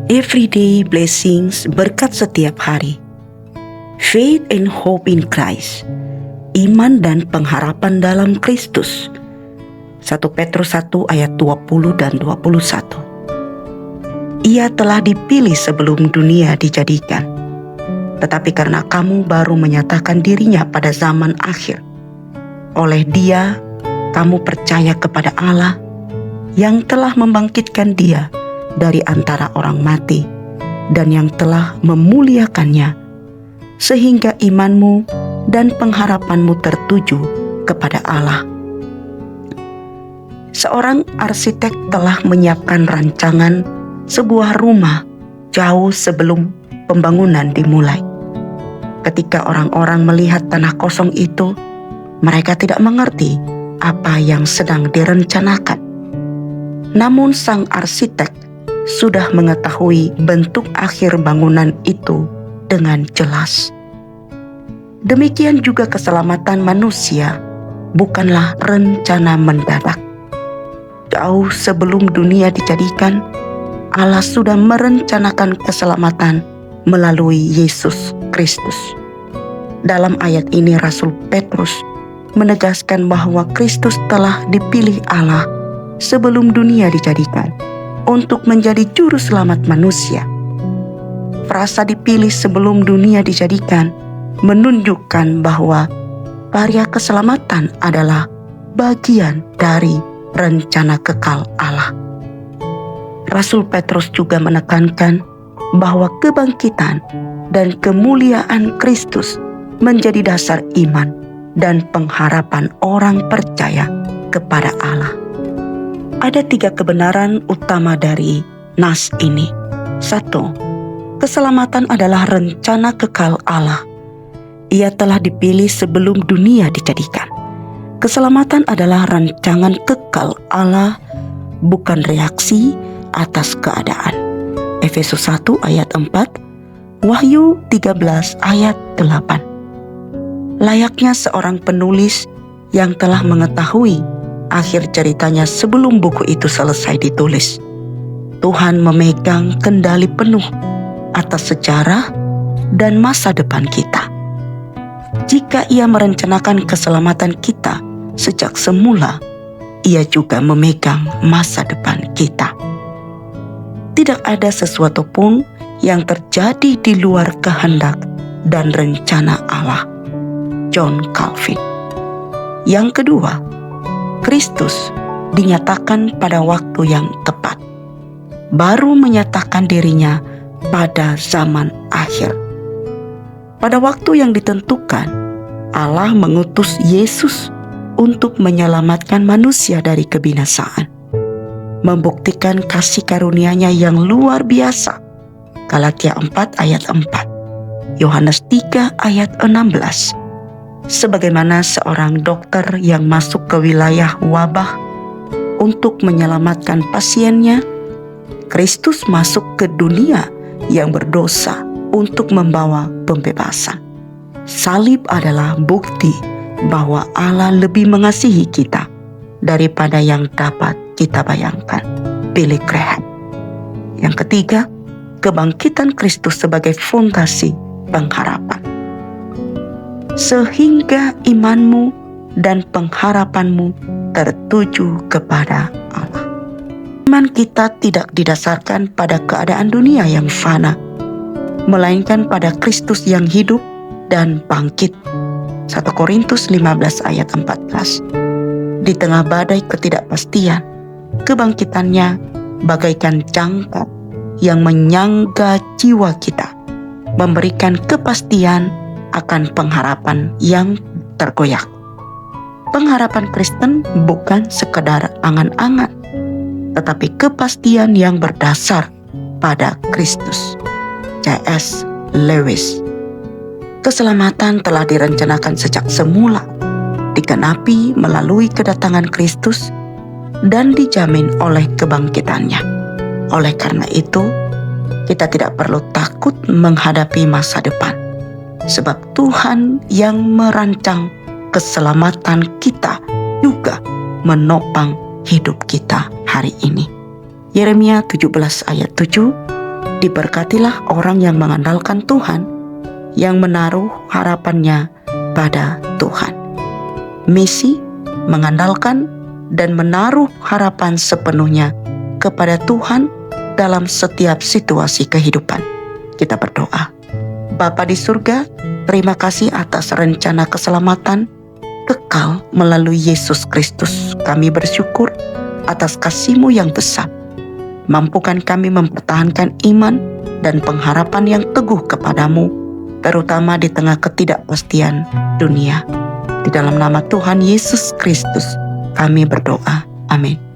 Everyday blessings, berkat setiap hari. Faith and hope in Christ. Iman dan pengharapan dalam Kristus. 1 Petrus 1 ayat 20 dan 21. Ia telah dipilih sebelum dunia dijadikan. Tetapi karena kamu baru menyatakan dirinya pada zaman akhir, oleh Dia kamu percaya kepada Allah yang telah membangkitkan Dia dari antara orang mati dan yang telah memuliakannya, sehingga imanmu dan pengharapanmu tertuju kepada Allah. Seorang arsitek telah menyiapkan rancangan sebuah rumah jauh sebelum pembangunan dimulai. Ketika orang-orang melihat tanah kosong itu, mereka tidak mengerti apa yang sedang direncanakan. Namun sang arsitek sudah mengetahui bentuk akhir bangunan itu dengan jelas. Demikian juga keselamatan manusia bukanlah rencana mendadak. Jauh sebelum dunia dijadikan, Allah sudah merencanakan keselamatan melalui Yesus Kristus. Dalam ayat ini Rasul Petrus menegaskan bahwa Kristus telah dipilih Allah sebelum dunia dijadikan untuk menjadi juru selamat manusia. Frasa dipilih sebelum dunia dijadikan menunjukkan bahwa karya keselamatan adalah bagian dari rencana kekal Allah. Rasul Petrus juga menekankan bahwa kebangkitan dan kemuliaan Kristus menjadi dasar iman dan pengharapan orang percaya kepada Allah. Ada 3 kebenaran utama dari nas ini. 1. Keselamatan adalah rencana kekal Allah. Ia telah dipilih sebelum dunia dijadikan. Keselamatan adalah rancangan kekal Allah, bukan reaksi atas keadaan. Efesus 1 ayat 4, Wahyu 13 ayat 8. Layaknya seorang penulis yang telah mengetahui akhir ceritanya sebelum buku itu selesai ditulis, Tuhan memegang kendali penuh atas sejarah dan masa depan kita. Jika Ia merencanakan keselamatan kita sejak semula, Ia juga memegang masa depan kita. Tidak ada sesuatu pun yang terjadi di luar kehendak dan rencana Allah. John Calvin. Yang kedua, Kristus dinyatakan pada waktu yang tepat. Baru menyatakan dirinya pada zaman akhir. Pada waktu yang ditentukan, Allah mengutus Yesus untuk menyelamatkan manusia dari kebinasaan, membuktikan kasih karunia-Nya yang luar biasa. Galatia 4 ayat 4, Yohanes 3 ayat 16. Sebagaimana seorang dokter yang masuk ke wilayah wabah untuk menyelamatkan pasiennya, Kristus masuk ke dunia yang berdosa untuk membawa pembebasan. Salib adalah bukti bahwa Allah lebih mengasihi kita daripada yang dapat kita bayangkan. Billy Graham. Yang ketiga, kebangkitan Kristus sebagai fondasi pengharapan. Sehingga imanmu dan pengharapanmu tertuju kepada Allah. Iman kita tidak didasarkan pada keadaan dunia yang fana, melainkan pada Kristus yang hidup dan bangkit. 1 Korintus 15 ayat 14. Di tengah badai ketidakpastian, kebangkitannya bagaikan jangkar yang menyangga jiwa kita, memberikan kepastian akan pengharapan yang tergoyak. Pengharapan Kristen bukan sekedar angan-angan, tetapi kepastian yang berdasar pada Kristus. C.S. Lewis. Keselamatan telah direncanakan sejak semula, digenapi melalui kedatangan Kristus dan dijamin oleh kebangkitannya. Oleh karena itu, kita tidak perlu takut menghadapi masa depan, sebab Tuhan yang merancang keselamatan kita juga menopang hidup kita hari ini. Yeremia 17 ayat 7, Diberkatilah orang yang mengandalkan Tuhan, yang menaruh harapannya pada Tuhan. Misi mengandalkan dan menaruh harapan sepenuhnya kepada Tuhan dalam setiap situasi kehidupan. Kita berdoa. Bapa di surga, terima kasih atas rencana keselamatan kekal melalui Yesus Kristus. Kami bersyukur atas kasih-Mu yang besar. Mampukan kami mempertahankan iman dan pengharapan yang teguh kepadamu, terutama di tengah ketidakpastian dunia. Di dalam nama Tuhan Yesus Kristus, kami berdoa. Amin.